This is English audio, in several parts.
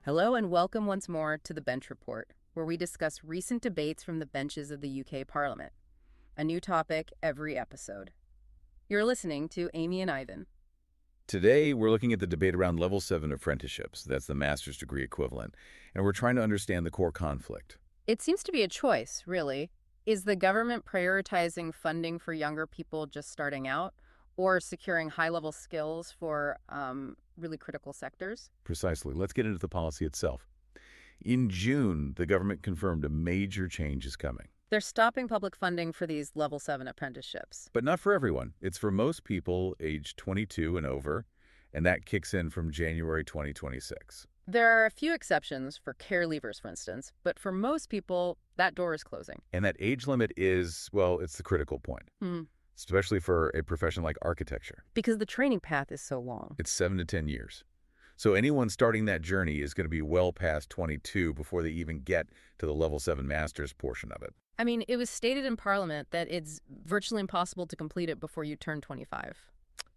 Hello and welcome once more to the Bench Report, where we discuss recent debates from the benches of the UK Parliament. A new topic every episode. You're listening to Amy and Ivan. Today, we're looking at the debate around Level 7 apprenticeships. That's the master's degree equivalent. And we're trying to understand the core conflict. It seems to be a choice, really. Is the government prioritizing funding for younger people just starting out, or securing high-level skills for really critical sectors? Precisely. Let's get into the policy itself. In June, the government confirmed a major change is coming. They're stopping public funding for these Level 7 apprenticeships. But not for everyone. It's for most people aged 22 and over, and that kicks in from January 2026. There are a few exceptions for care leavers, for instance, but for most people, that door is closing. And that age limit is, well, it's the critical point, especially for a profession like architecture. Because the training path is so long. It's 7 to 10 years. So anyone starting that journey is going to be well past 22 before they even get to the Level 7 master's portion of it. I mean, it was stated in Parliament that it's virtually impossible to complete it before you turn 25.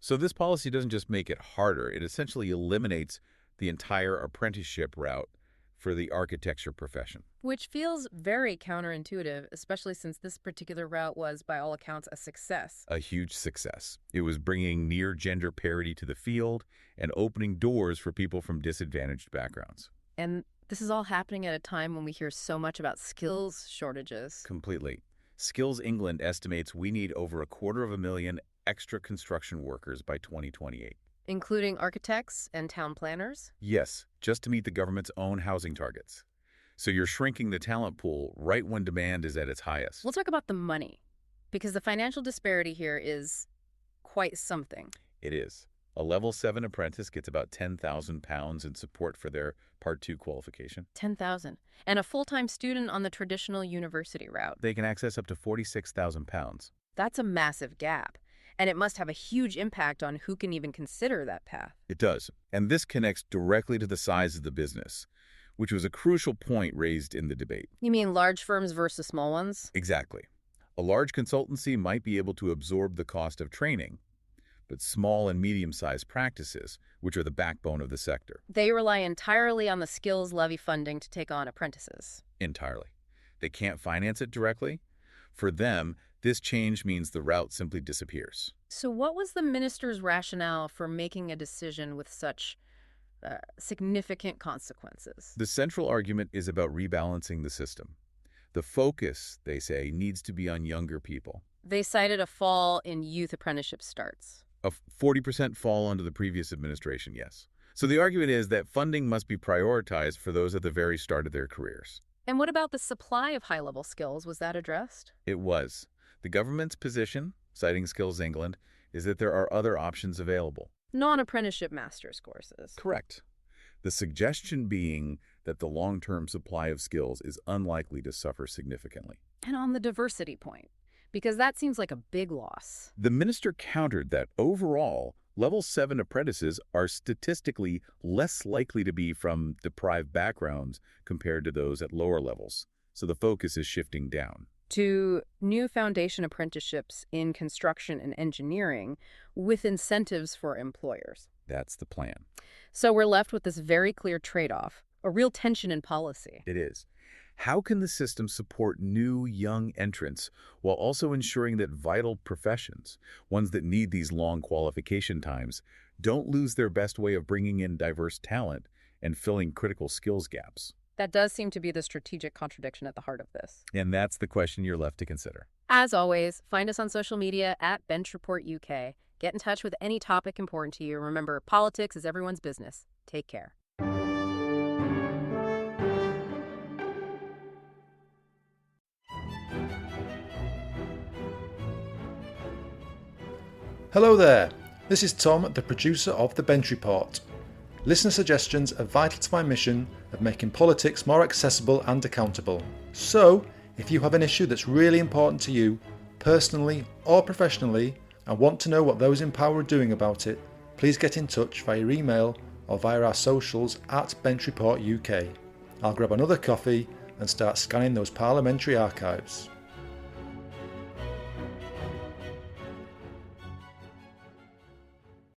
So this policy doesn't just make it harder. It essentially eliminates the entire apprenticeship route for the architecture profession. Which feels very counterintuitive, especially since this particular route was, by all accounts, a success. A huge success. It was bringing near gender parity to the field and opening doors for people from disadvantaged backgrounds. And this is all happening at a time when we hear so much about skills shortages. Completely. Skills England estimates we need over 250,000 extra construction workers by 2028. Including architects and town planners? Yes, just to meet the government's own housing targets. So you're shrinking the talent pool right when demand is at its highest. We'll talk about the money, because the financial disparity here is quite something. It is. A Level 7 apprentice gets about £10,000 in support for their Part 2 qualification. 10,000. And a full-time student on the traditional university route. They can access up to £46,000. That's a massive gap. And it must have a huge impact on who can even consider that path. It does. And this connects directly to the size of the business, which was a crucial point raised in the debate. You mean large firms versus small ones? Exactly. A large consultancy might be able to absorb the cost of training, but small and medium-sized practices, which are the backbone of the sector. They rely entirely on the skills levy funding to take on apprentices. Entirely. They can't finance it directly. For them, this change means the route simply disappears. So what was the minister's rationale for making a decision with such significant consequences? The central argument is about rebalancing the system. The focus, they say, needs to be on younger people. They cited a fall in youth apprenticeship starts. A 40% fall under the previous administration, yes. So the argument is that funding must be prioritized for those at the very start of their careers. And what about the supply of high-level skills? Was that addressed? It was. The government's position, citing Skills England, is that there are other options available. Non-apprenticeship master's courses. Correct. The suggestion being that the long-term supply of skills is unlikely to suffer significantly. And on the diversity point, because that seems like a big loss. The minister countered that overall, Level 7 apprentices are statistically less likely to be from deprived backgrounds compared to those at lower levels. So the focus is shifting down to new foundation apprenticeships in construction and engineering with incentives for employers. That's the plan. So we're left with this very clear trade-off, a real tension in policy. It is. How can the system support new, young entrants while also ensuring that vital professions, ones that need these long qualification times, don't lose their best way of bringing in diverse talent and filling critical skills gaps? That does seem to be the strategic contradiction at the heart of this. And that's the question you're left to consider. As always, find us on social media at Bench Report UK. Get in touch with any topic important to you. Remember, politics is everyone's business. Take care. Hello there, this is Tom, the producer of The Bench Report. Listener suggestions are vital to my mission of making politics more accessible and accountable. So, if you have an issue that's really important to you, personally or professionally, and want to know what those in power are doing about it, please get in touch via email or via our socials at Bench Report UK. I'll grab another coffee and start scanning those parliamentary archives.